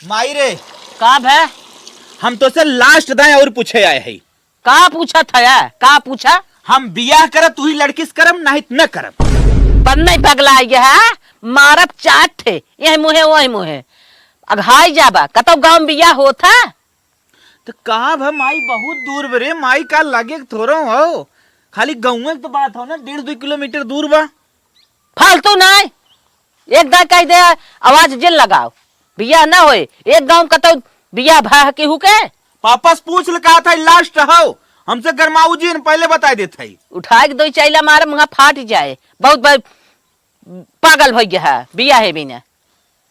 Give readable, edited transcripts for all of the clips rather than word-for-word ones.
माई रे का भै? हम तो से लास्ट दाएं और पूछे आए है। का पूछा था यार? का पूछा? हम बियाह करब तू ही लड़की से करम नहीं न करब। पर नहीं पगला है मारब चाट थे यही मुहे वही मुहे अघाई जाबा कतो गांव बिया होता तो कहा भा माई बहुत दूर बरे माई का लगे थोड़ा हो खाली गाँव तो बात हो ना 1.5-2 किलोमीटर दूर बा। फालतू नहीं एक दा कह दे आवाज जिल लगाओ बिया ना होए एक गांव कतो बिया भा के हुके पापा से पूछ ले कहा था लास्ट हो हमसे गरमाऊ जी ने पहले बता देते है। उठा के दो चैला मार मुहा फाट जाए बहुत पागल हो गया है बिया है बिना।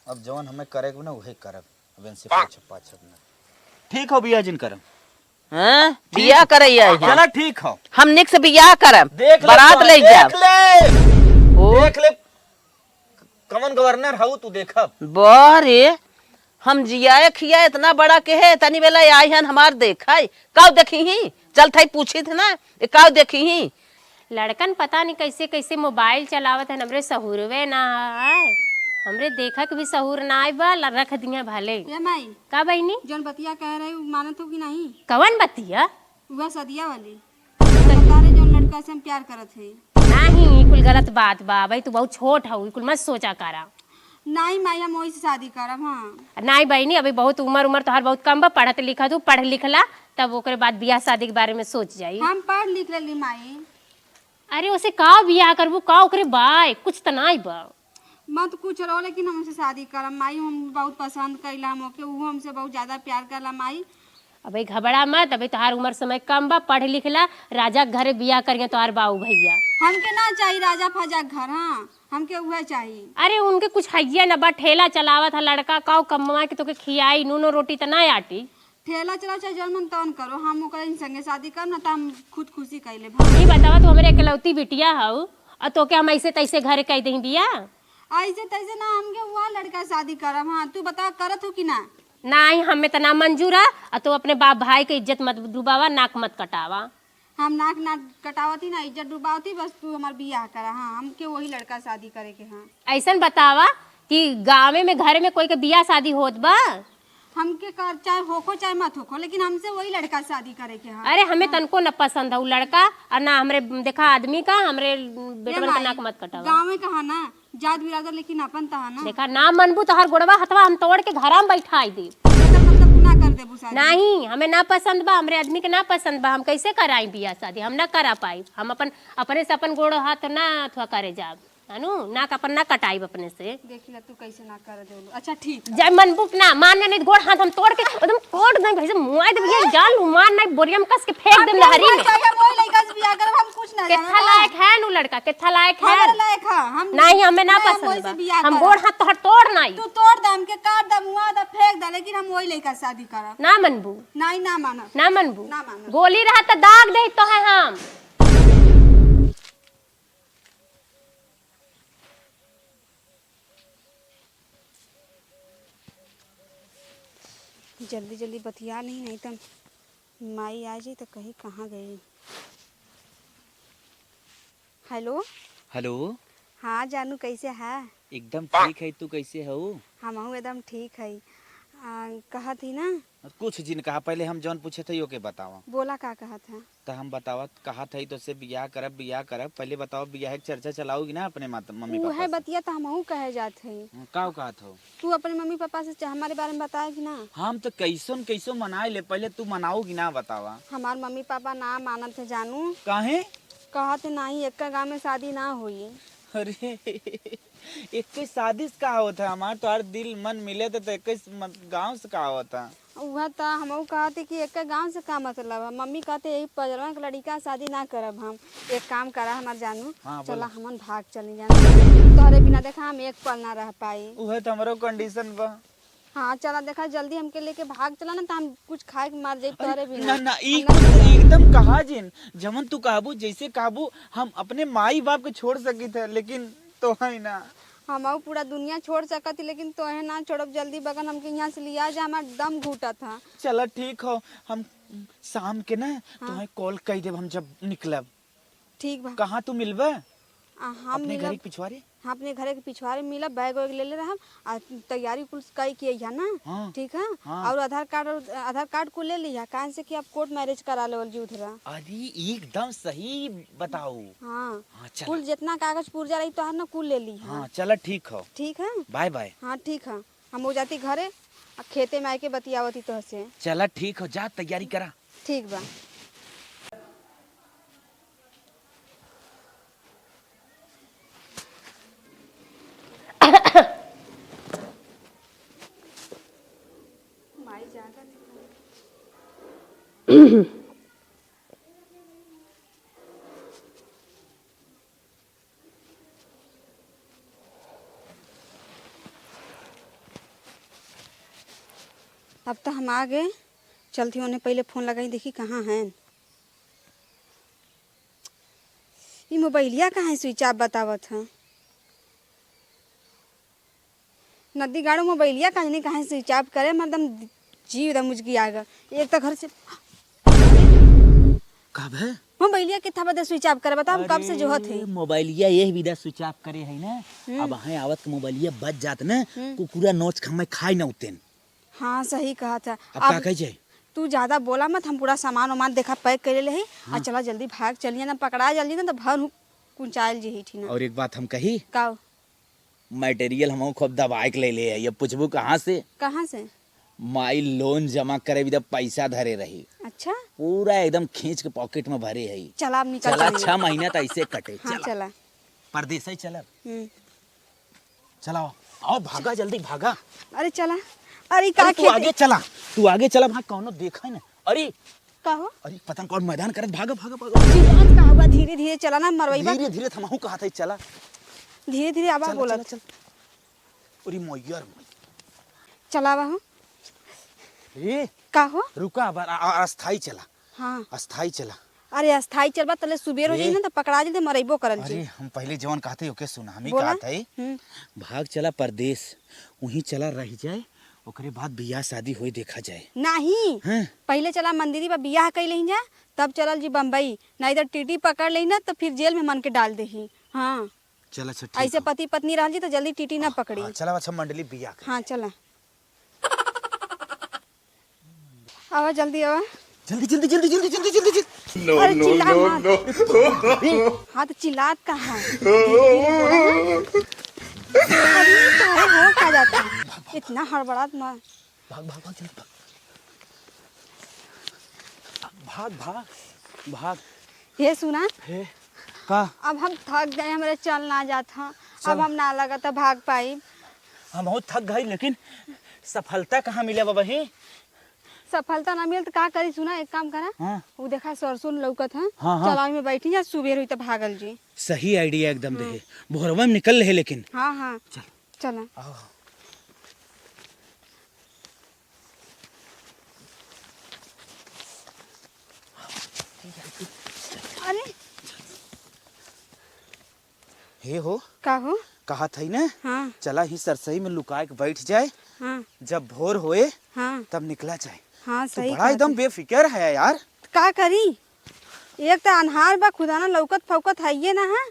अब जवन हमें करे ना वही करब अब इनसे पाछप ठीक हो बिया जिन करम। हां बिया करैया चला ठीक हो हम निक से बिया करब बारात ले जाब देख ले कमन गवर्नर हूँ तू देखब बारे हम जियाए खिया इतना बड़ा के है तनी बेला आई हन हमार देखा काव देखी ही चल थाई पूछी थे ना काव देखी ही लड़कन पता नहीं कैसे कैसे मोबाइल चलावत है हमरे सहूरवे ना आए हमरे देखा के भी सहूर ना आए बा रख दिया भले ये माई का बहनी जौन बतिया कह रहे मानत हो कि नहीं? कवन बतिया? वह सदिया वाली बता रहे जौन लड़का से हम प्यार करत है। नहीं कुल गलत बात बा भाई तू बहुत छोट हऊ कुल मत सोचा करा। नहीं माई हम वही से शादी करब। हाँ नहीं बहनी अभी बहुत उम्र तोहार बहुत कम बा पढ़त लिखा तू पढ़ लिखला तब ओकरे बाद बियाह शादी के बारे में सोच जाई। हम पढ़ लिख लेली माई। अरे उसे का बियाह करबू का ओकरे बाय कुछ त नहीं बा मत कुछ रहो लेकिन हम हमसे शादी करब माई। हम बहुत पसंद कैला हम ओके वो हमसे बहुत ज्यादा प्यार करला माई। अबे घबरा मत अबे तोहार उम्र समय कम बा पढ़ लिखला राजा के घरे बियाह करिए तोहार बाऊ भैया। हमके ना चाहिए राजा फजा घर। हाँ हमके वह चाहिए। अरे उनके कुछ हैया न बा ठेला चलावत है लड़का का कमवा के तोके खियाई नूनो रोटी त ना आटी ठेला चला चाहे जौन मन तौन करो हम ओकरे संगे शादी कर ना त हम खुद खुशी कैले। ये बतावा तू हमरे इकलौती बिटिया हऊ और तोके हम ऐसे तैसे घरे कह दही बिया ऐसे तैसे ना हमके वह लड़का शादी करब। हाँ तू बता करत हो कि ना? नहीं हमें तो ना मंजूर है और तू अपने बाप भाई के इज्जत मत डुबावा नाक मत कटावा। हम नाक ना कटावती ना इज्जत डुबावती बस तू हमार बियाह करा। हाँ हमके वही लड़का शादी करे के। हाँ ऐसन बतावा कि गाँव में घरे में कोई के बियाह शादी होत बा हमके कर चाहे होको चाहे मत होको लेकिन हमसे वही लड़का शादी करे के। हाँ अरे हमें तनको न पसंद है लड़का और ना हमरे देखा आदमी का हमरे बेटवन का नाक मत कटावा। गाँव में कहा ना जात बिरादर लेकिन अपन तहा ना देखा ना मनबू तो हर गोड़वा हथवा हम तोड़ के घरा में बैठाई दे मतलब तू ना कर देबू शादी। नहीं हमें ना पसंद बा हमरे आदमी के ना पसंद बा हम कैसे कराई बियाह शादी हम ना करा पाई हम अपने से अपन गोड़ हाथ ना अथवा करे जाब अनु नाक अपन ना कटाई अपने से देखी ला तू कैसे ना कर देलू। अच्छा ठीक जय मनबुक ना मान नहीं गोड़ हाथ हम तोड़ के एकदम तोड़ दे भैसे मुआई दे भैया जाल मान नहीं बोरियम कस के फेंक दे नहरी में। वही लड़का से बियाह करब हम कुछ ना कितना लायक है नु लड़का कितना लायक है हमारे लायक। हाँ हम नहीं हमें ना पसंद बा हम गोड़ हाथ तोड़ तोड़ नहीं तू तोड़ दे हमके काट दे मुआ दे फेंक दे लेकिन हम वही लड़का से शादी करब। ना मनबू नहीं ना मानब ना मनबू ना मानब। गोली रहा तो दाग दे तो है हम जल्दी जल्दी बतिया नहीं तो माई आ जाए तो कहीं कहाँ गई। हेलो हेलो हाँ जानू कैसे है? एकदम ठीक है तू कैसे हो? हम एकदम ठीक है। कहा थी ना कुछ जिन कहा पहले हम जौन पूछे थे यो के बतावा बोला का कहा था तो हम बतावत कहा था तो से बियाह करब पहले बताओ बियाह की चर्चा चलाओगी ना अपने मम्मी वो पापा है से? बतिया तो हम कहे जाते है। का कहा था तू अपने मम्मी पापा से हमारे बारे में बताए कि ना? हम तो कैसो मनाए ले पहले तू मनाओगी ना बतावा। हमारे मम्मी पापा ना मानत है जानू काहे? कहते नहीं एक गाँव में शादी ना हुई। अरे एक शादी से का होता है हमार तो हर दिल मन मिले तो एक गाँव से का होता। वह तो हम कहते कि एक गांव से का मतलब है। मम्मी कहते यही पजरवा के लड़का शादी ना करब। हम एक काम करा हमार जानू हाँ, चला हमन भाग चली जाना तोहरे बिना देखा हम एक पल ना रह पाई। वह तो हमारो कंडीशन बा। हाँ चला देखा जल्दी हमके लेके भाग चला ना तो हम कुछ खाए के मार जाए तोहरे ना बिना। ना एकदम कहा जिन जमन तू काबू जैसे काबू हम अपने माई बाप के छोड़ सकी थे लेकिन तो है ना हम पूरा दुनिया छोड़ सकती लेकिन तोहे ना छोड़ब। जल्दी बगन हमके यहाँ से लिया जा हमार दम घूटा था। चलो ठीक हो हम शाम के ना तुम्हें कॉल कर देब हम जब निकलब। ठीक बा कहाँ तू मिलबे? हम अपने घर मिलब के पिछवाड़े हाँ अपने घरे के पिछवाड़े में मिला, बैग वैग ले ले रहा और तैयारी कुल कई किया ना। हाँ। ठीक है। हाँ। और आधार कार्ड को ले लिया, कान से कि आप कोर्ट मैरिज करा लेवल जी उधरा। अरे एकदम सही बताओ। हाँ हाँ चल। कुल जितना कागज पुर्जा रही तो हर ना कुल ले ली। हाँ चलो ठीक हो। ठीक है। Bye bye. हाँ ठीक है, हम हो जाती घरे और खेते में आके बतियावती तो से। चला ठीक हो, जा तैयारी करा। ठीक बा। अब तो हम आ गए, चलती उन्हें पहले फोन लगाई, देखी कहाँ हैं। ये मोबाइलिया कहाँ है, स्विच ऑफ बतावत है। नदी गाड़ो मोबाइलिया कहाँ नहीं, कहाँ स्विच ऑफ करे, मतलब जीव एकदम मुझकी आ गया। एक तो घर से कब है मोबाइलिया कितना बदे स्विच ऑफ करे, बता हम कब से जो थे। मोबाइलिया ये विदा स्विच ऑफ करे है ना। अब है आवत के मोबाइलिया बच जात ना, कुकुरा नोच खा मैं खाई ना उतेन। हाँ सही कहा था। अब का कह जाए, तू ज्यादा बोला मत, हम पूरा सामान वामान देखा पैक करे ले। हाँ। चला जल्दी भाग चलिए ना, पकड़ा जल्दी ना तो भर कुंचायल जी थी ना। और एक बात हम कही, का मटेरियल हम खूब दबाई के ले ले है। ये पूछबू कहाँ से? कहाँ से? माई लोन जमा करे विदा पैसा धरे रही, अच्छा पूरा एकदम खींच के पॉकेट में भरे है। चला अब निकल चला चलिए। 6 महीना तो ऐसे कटे। हाँ चला चला। परदेस ही चला। चलाओ आओ, भागा जल्दी भागा। अरे चला। अरे का अरे तू आगे चला, तू आगे चला, भाग कौनो देखा है ना। अरे का हो? अरे पता कौन मैदान करत, भागा भागा भागा। चिल्लात का हुआ, धीरे धीरे चला ना मरवाईबा। धीरे धीरे थमाहू कहा था, चला धीरे धीरे आवा बोला। चल। अरे मोयर चला आवा हो। ए का हो? रुका, अस्थाई चला। हाँ अस्थाई चला। अरे अस्थाई चलबा तले सुबेर हो जाई ना तो पकड़ा जल्दी मरइबो करल जी। अरे हम पहले जवान कहते ओके सुना, हम ही बोला? कहत है भाग चला परदेश, वहीं चला रह जाए, ओकरे बाद बियाह शादी होई देखा जाए। नहीं हैं? पहले चला मंदिरी बा बियाह कई लेही जा, तब चलल जी बम्बई, ना इधर टीटी पकड़ लेही ना तो फिर जेल में मन के डाल देही। हाँ चल अच्छा ठीक ऐसे हो। पति पत्नी रह जी तो जल्दी टीटी ना पकड़ी। हाँ, चला अच्छा मंडली बियाह कर। हाँ चला आवा जल्दी आवा। जल्दी जल्दी जल्दी जल्दी जल्दी जल्दी जल्दी। अरे चिल्ला मत। हाँ तो चिल्लात कहाँ है? अरे काहे हो क्या जाता है? इतना हड़बड़ात मत। भाग भाग भाग जल्दी भाग भाग भाग। ये सुना, हे का अब हम थक गए, हमारे चल ना जाता, अब हम ना लगा तो भाग पाई। हम बहुत थक गए, लेकिन सफलता कहाँ मिले बाबा ही? सफलता ना मिल तो का करी? सुना एक काम करा, हाँ वो देखा सरसों लौकत है, हाँ, हाँ। चला में बैठी जा, सुबेर हुई तो भागल जी। सही आइडिया एकदम दे, भोरवा में निकल रहे लेकिन। हाँ हाँ चल चला। आओ। अरे हे हो का हो? कहा था ना, हाँ चला ही सरसई में लुका के बैठ जाए, हाँ जब भोर होए हाँ तब निकला जाए। हाँ तो सही बड़ा एकदम बेफिक्र है यार। का करी? एक तो अनहार बा, खुदा ना लौकत फौकत है ये ना है,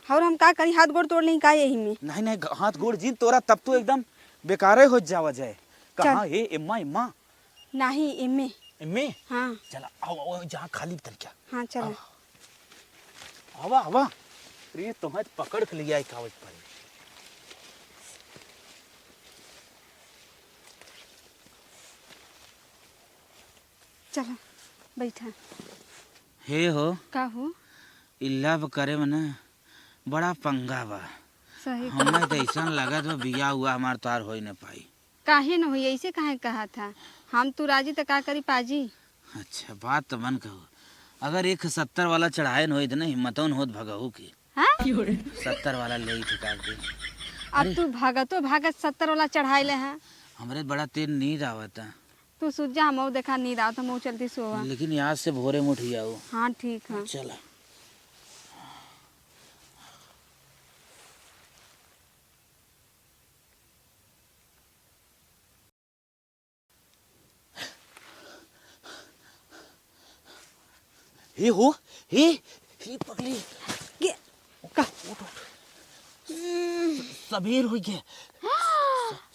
और हम का करी? हाथ गोड़ तोड़ लें का यही में? नहीं नहीं, हाथ गोड़ जीत तोरा तब तो एकदम बेकारे हो जावा जाए। कहाँ हे इम्मा इम्मा? नहीं इमे। इम्मे हाँ चला आओ आओ, जहाँ खाली तन क्या हाँ चला। आवा आवा। अरे तुम्हें पकड़ के लिया कागज पर। चला बैठा। हे हो का हो? इल्ला करे मने बड़ा पंगा बा। सही हमें तो ऐसा लगा तो बिया हुआ हमार तार हो ही न पाई। काहे न हुई? ऐसे काहे कहा था? हम तू राजी तो का करी पाजी? अच्छा बात तो मन कहो, अगर 170 वाला चढ़ाए न हो इतना हिम्मतौन होत भगहू की। हाँ 70 वाला ले ही ठिका दे। अब तू भागतो भागत 70 वाला चढ़ाई ले है। हमरे बड़ा तेज नींद आवता, तू सुजा हम देखा नींद आओ तो मुँह चलती सोवा। लेकिन याद से भोरे में उठी आओ। हाँ ठीक है। चला हे हो हे पगली ये का सबेर हो गया।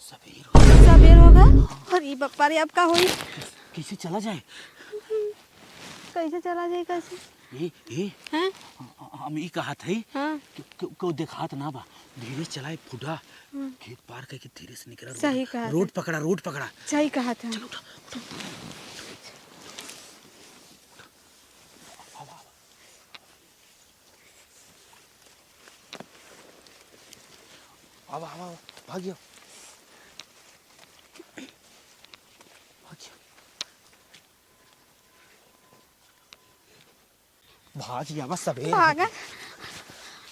सबेर होगा। अरे बप्पा रे, अब का होई? कैसे चला जाए? कैसे चला जाए? कैसे? ए हैं? हम ई कहा थे हाँ को देखात ना बा, धीरे चलाए फुटा, खेत पार करके धीरे से निकला। सही कहा। रोड पकड़ा। सही कहा था। चलो उठा। अब भागियो। भागिया बस सबेर। भागा।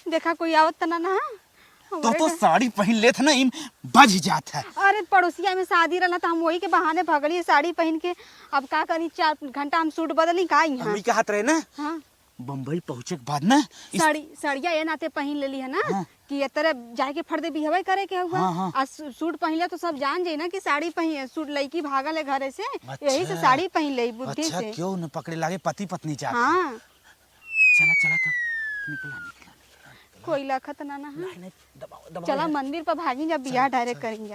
देखा कोई आवत त ना। तो साड़ी पहन लेत ना, इम बज जात है। अरे पड़ोसिया में शादी रहना तो हम वही के बहाने भगली साड़ी पहन के। अब का करी, 4 घंटा हम सूट बदली का यहाँ। हम कहत रहे ना, हाँ बम्बई पहुंचे के बाद ना साड़िया ये नाते पहन लेली है ना। हाँ। कि ये तरह जाके फर्दे बिहवे करे के हुआ। हाँ। आज सूट पहन ले तो सब जान जाए ना कि साड़ी पहन, सूट लड़की भागल है घरे से। अच्छा। यही से साड़ी पहन ले बुद्धि अच्छा से। क्यों न पकड़े लागे पति पत्नी चाह। हाँ चला तब निकला। कोई लखत ना हाँ। नहीं दबाओ चला मंदिर पर भागी, जब बियाह डायरेक्ट करेंगे।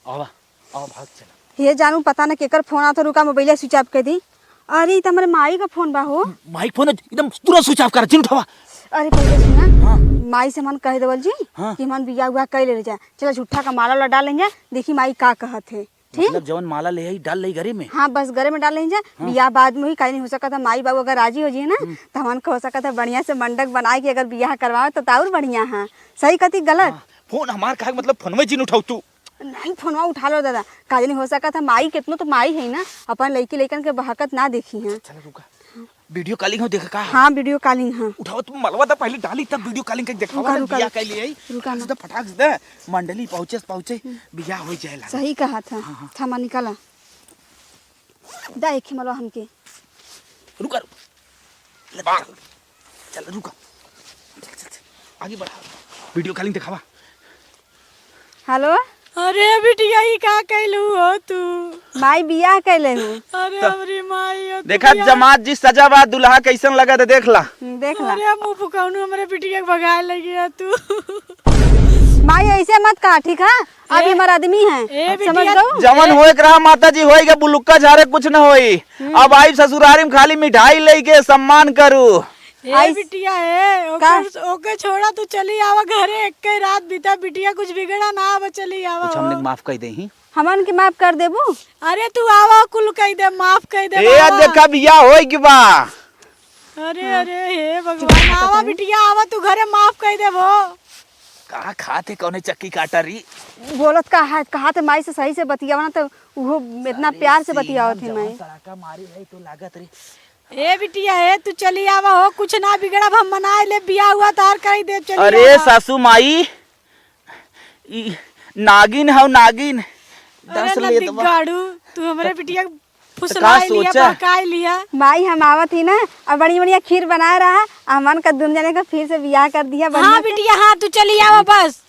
आओ भाग चला। ये जानू पता ना केकर फोन आता, रुका मोबाइल स्विच ऑफ कर दी। अरे तुम्हारे माई का फोन बा हो। माइक फोन एकदम तुरंत स्विच ऑफ कर, जिन उठावा। अरे पहले सुना। हाँ। माई से मन कह देवल जी। हाँ। कि मन बियाह हुआ कर ले जाए। चलो झूठा का माला डाल लेंगे, देखी माई का कहत है। ठीक, मतलब जवन माला ले आई डाल ले घरे में। हाँ बस गरे में डाल लेंगे। बियाह बाद में ही कहीं नहीं हो सका था। माई बाबू अगर राजी हो जाए ना तो हमन को हो सका था बढ़िया से मंडप बनाए के अगर बियाह करवाओ तो और बढ़िया। हाँ सही कथी गलत? फोन हमार का मतलब फोन में जिन उठाऊ तू। नहीं फोनवा उठा लो दादा, काज नहीं हो सका था। माई कितनो तो माई है ना, अपन लड़की लड़कन के बहकत ना देखी है। चलो रुका, वीडियो कॉलिंग हो देखा का? हाँ वीडियो कॉलिंग। हाँ उठाओ तुम मलवा तो पहले डाली तब वीडियो कॉलिंग के दिखावा। रुका, बियाह कर लिए रुका ना। तो फटाक से मंडली पहुंचे बियाह हो जाएला। सही कहा था। थामा निकाला दा एक मलो हमके। रुका चल रुका, चल आगे बढ़ा, वीडियो कॉलिंग दिखावा। हेलो। अरे बिटिया ही का कैलू हो तू? माई बियाह कैले हूँ। अरे हमरी माई हो तू देखा बियाह- जमात जी सजावा दुल्हा कैसन लगा था देख ला। देख ला। अरे मुंह फुकाउनु हमरे बिटिया के भगाए लगी है तू। माई ऐसे मत कहा, ठीक है? अभी हमारा आदमी है, ए समझ बिटिया- दो। जवन होए के रहा माता जी होएगा, बुलुक्का झारे कुछ न होई। अब आई ससुरारी में खाली मिठाई लेके सम्मान करू। ए बिटिया है ओके छोड़ा तू चली आवा घरे। एक के रात बीता बिटिया कुछ बिगड़ा ना, आवा चली आवा। कुछ हमने माफ कर दे ही। हमन के माफ कर देबू। अरे तू आवा कुल कह दे, माफ कह दे। ए आवा। देखा बियाह होई कि बा। अरे हे भगवान, आवा बिटिया आवा तू घरे, माफ कह दे वो। का खाते कौने चक्की काटा रही। बोलत कहा थे माई से सही से बतियावा ना, तो वो इतना प्यार से बतियावत है माई। सड़ाका मारी है तो लागत रे। ए बिटिया है तू चली आवा हो, कुछ ना बिगड़ा, हम मनाए ले, बियाह हुआ तार कर दे। चली अरे आवा। सासू माई ई नागिन है नागिन। अरे दस ले नदी दबा। गाड़ू, तू हमरे बिटिया का फुसलाई लिया, सोचा? बहकाई लिया। माई हम आवत ही ना, और बढ़िया बढ़िया खीर बना रहा। हमन का दुम जाने का फिर से बियाह कर दिया बढ़िया हाँ से। बिटिया हाँ, तू चली आवा बस।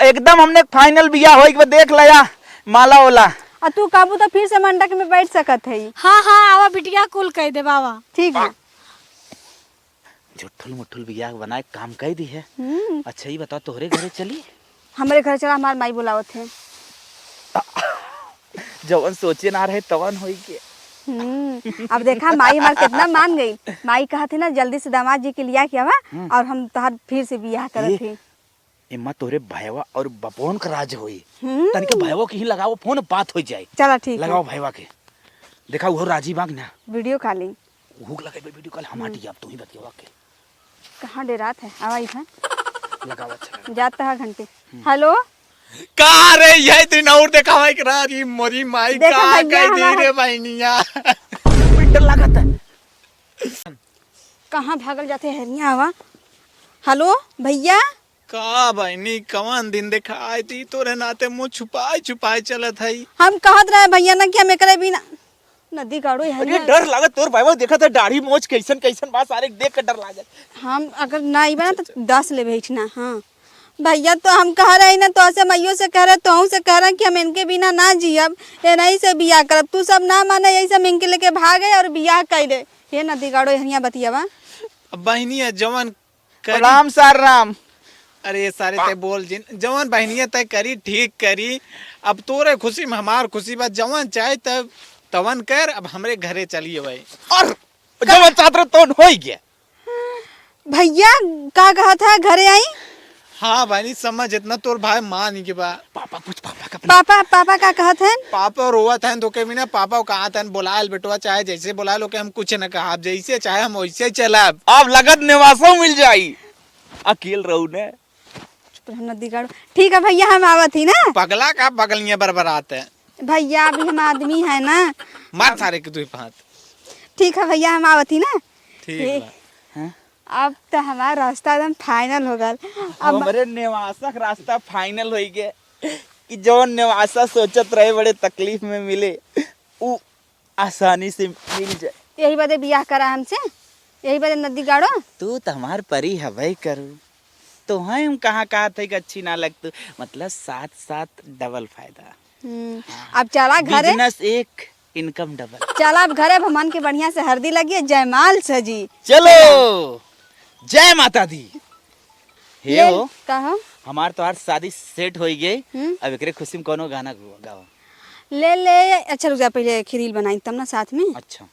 एकदम हमने फाइनल बियाह होई के बाद देख लिया माला वाला। और तू काबू तो फिर से मंडक में बैठ सकत है। हाँ हाँ आवा बिटिया, कुल कह दे बाबा। ठीक है। झुट्ठुल मुट्ठुल बियाह बनाए काम कह दी है। अच्छा ही बताओ, तोहरे घरे चली? हमारे घर चला, हमार माई बुलावत है। जवन सोचे ना रहे तवन होई के। अब देखा माई हमार कितना मान गई। माई कहा थी ना जल्दी से दामाद जी के लिया क्या वा, और हम तोहर फिर से बियाह करत थे। इम्मा तोरे भैया और बपोन का राज होई। तनिके भैया के ही लगाओ फोन, बात हो जाए। चला ठीक है। लगाओ भैया के, देखा वो राजी बाग ना। Video calling. भूख लगे वीडियो कॉल हम आटी, अब तू ही बतियावा के। कहाँ डेरात है? आवा इधर लगावा चला। जाता है घंटे। हेलो। का रे ये दिन और देखावा के रारी मोरी माई देखा का भैया कह दी हमारा- रे बहनिया। डर लागत है। कहाँ भागल जाते हरिया? आवा। हेलो भैया। का बहनी कवन दिन देखाई थी तोरे नाते मुंह छुपाए छुपाए चलत है। हम कहत रहे भैया ना कि हम एकरे बिना नदी गाड़ो अरे हरिया। डर लागत तोर भैया देखा था दाढ़ी मोछ कैसन कैसन बा, सारे देख के डर लागत। हम अगर ना आई बना तो 10 ले भेजना। हाँ भैया तो हम कह रहे ना, तो ऐसे मैयो से कह रहे, तो से कह रहे कि हम इनके बिना ना जियब, ये नहीं से बियाह करब। तू सब ना माने, यही सब इनके लेके भागे और बियाह कर दे। ये नदी गाड़ो हरिया बतियावा। अब बहनिया जवन राम सार राम। अरे सारे ते बोल जिन जवन बहनिया तय करी ठीक करी। अब तोरे खुशी में हमार खुशी बा, जवन चाहे तब तवन कर। अब हमरे घरे चलिए भाई। और जब चाहत तो हो ही गया। भैया का कहा था घरे आई? हाँ भाई समझ इतना तोर भाई मान ही के बा। पापा कुछ पापा का पापा का कहा था? पापा रोवा था तो के बिना पापा कहा था बुलाल बेटवा, चाहे जैसे बुला लो के हम कुछ न कहा, जैसे चाहे हम वैसे चलब। अब लगत निवासों मिल जाई। अकेल रहू ने नदी गाड़ो। ठीक है भैया हम आवत ही ना। पगला का पगलियां बरबरात है भैया अभी हम आदमी है ना। मार सारे के तू हाथ। ठीक है भैया हम आवत ही ना। ठीक बा। अब तो हमारा रास्ता एकदम फाइनल हो गल। अब हमारे निवासक रास्ता फाइनल हो गए कि जो निवासा सोचत रहे बड़े तकलीफ में मिले वो आसानी से मिल जाए। यही बदे बियाह करा हमसे, यही बदे नदी गाड़ो। तू तो हमार परी हवाई करू तो हम कहाँ थे कि अच्छी ना लगतू, मतलब साथ साथ डबल फायदा। अब चला घरे, बिजनेस एक इनकम डबल। चला अब घरे भगवान के बढ़िया से हल्दी लगी, जयमाल सजी। चलो जय माता दी। हे हो कहो हमार तो शादी सेट हो गई। अब एकरे खुशी में कोनो गाना गाओ। ले ले। अच्छा रुक जा पहले खीरील बनाई तब ना साथ में। अच्छा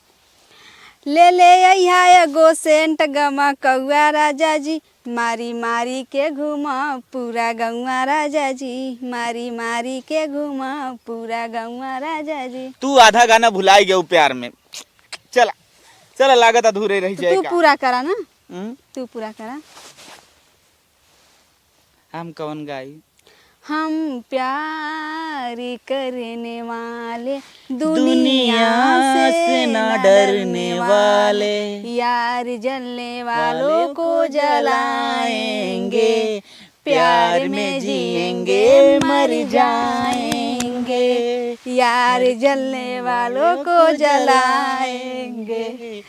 ले ले यहाँ एगो सेंट गमा कौआ राजा जी, मारी मारी के घुमा पूरा गौआ राजा जी, मारी मारी के घुमा पूरा गौआ राजा जी। तू आधा गाना भुलाई गया प्यार में। चला चला लागत अधूरे रह तू जाएगा। पूरा करा ना, तू पूरा करा। हम कौन गाई? हम प्यार करने वाले दुनिया से ना डरने वाले, यार जलने वालों को जलाएंगे, प्यार में जिएंगे मर जाएंगे, यार जलने वालों को जलाएंगे।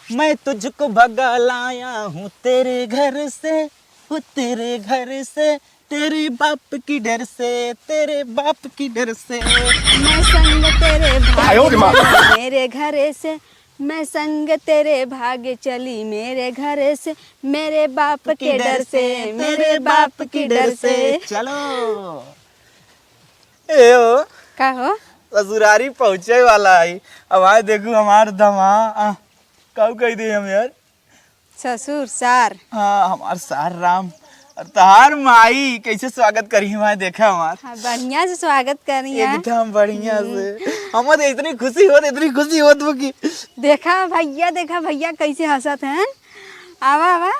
मैं तुझको भगा लाया हूँ तेरे घर से, हूँ तेरे घर से, तेरे बाप की डर से, तेरे बाप की डर से। मैं संग तेरे भागे मेरे घरे से, मैं संग तेरे भागे चली मेरे घरे से, मेरे बाप के डर से, मेरे बाप की डर से। चलो ए हो का हो ससुरारी पहुँचे वाला है। अब आए देखो हमार दमा कब कह दी हम यार। ससुर सार। हाँ हमार सार राम और तहार माई कैसे स्वागत करी हमारे देखा हमार। हाँ, बढ़िया से स्वागत करी है। एकदम बढ़िया से। हम तो इतनी खुशी होत वो की। देखा भैया कैसे हंसत हैं। आवा आवा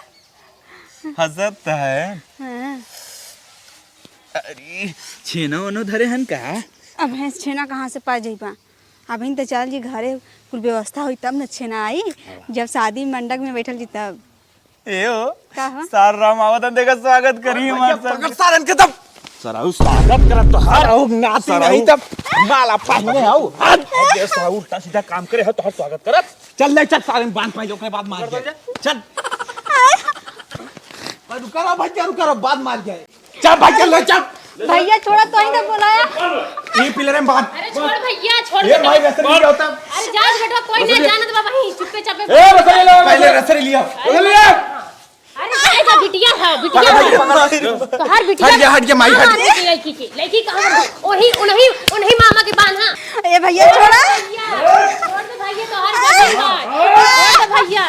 हंसत है। हाँ। अरे छेना वनो धरे हन का? अब भैंस छेना कहाँ से पा जाइबा। अभी तो चल जी घरे कुल व्यवस्था हुई तब न छेना आई, जब शादी मंडप में बैठल जी तब। ए हो का हो? सार राम आवत देखा स्वागत करी हमार सब। सारन के तब सराउ स्वागत करत तो सराउ नाती नहीं तब माला पहने आओ। दे सराउ उल्टा सीधा काम करे हो तो स्वागत करत। चल ले चल सारन बांध पाई ओकरे बाद मार जाए। चल रुका रो भैया रुका रो बाद मार जाए। चल भैया ले चल। भैया छोड़ा तो ही तो बुलाया। ये पिलरे में बांध। अरे छोड़ भैया छोड़। ये भाई रसरी लिया होता। अरे जा बेटा कोई नहीं जानत बाबा ही चुप्पे चापे। ए रसरी लो पहले रसरी लिया। अरे जाएगा बिटिया है बिटिया तो हर बिटिया हट जा माई हट। लड़की कहां ओही उन्हीं मामा के बान हां। ए भैया छोड़ा। छोड़ दे भैया तो हर जगह है। छोड़ दे भैया।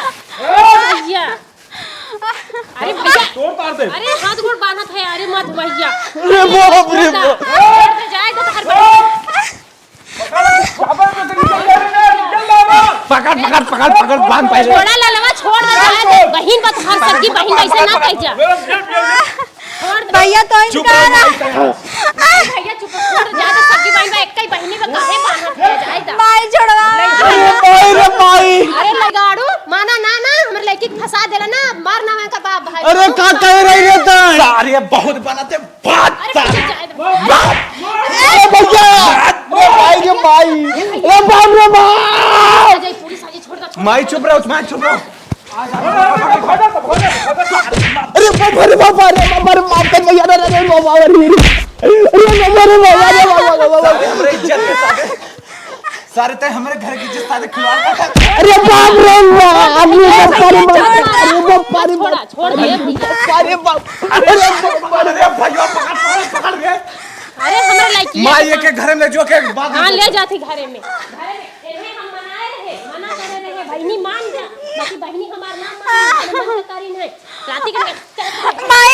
अरे भैया तोड़ तार दे। अरे हाथ गोड़ बांधत है। अरे मत भैया। अरे बाप रे बाप। जाएगा तो हर पकड़ बांध पहले। छोड़ा ललवा छोड़ दे जाए बहन बात हर सबकी बहन ऐसे ना कह जा। भैया तो ही चुप कहा रहो भैया चुप छोड़ दे जाए सबकी बहन में एक ही बहनी में काहे बांधत है जाएगा। माई छोड़वा। रे माई। अरे लगाड़ू माना ना हमर लड़की के फंसा देला ना मार ना मैं का बाप भाई। अरे का कह रही रे त सारे बहुत बनाते बात। अरे भैया जाए दे। ए भैया रे भाई रे माई रे बाप रे बाप। जाए पूरी साजी छोड़ दे। माई चुप रहो माई चुप रहो। अरे बाप रे बाप रे माफ कर भैया रे बाबा रे बाबा रे बाबा रे बाबा। हमरे इज्जत के साथ सारे तय हमारे घर की जिस सारे खिलवाड़ का अरे बाप रे बाप छोड़ दे अरे बाप अरे भैया पकड़ गए अरे हमरा लायक माँ ये के घर में जो के बात हाँ ले जाती घरे में इन्हें हम मनाए रहे मना करे रहे बहनी मान जा बाकी बहनी हमार ना मान करी नहीं राती के माई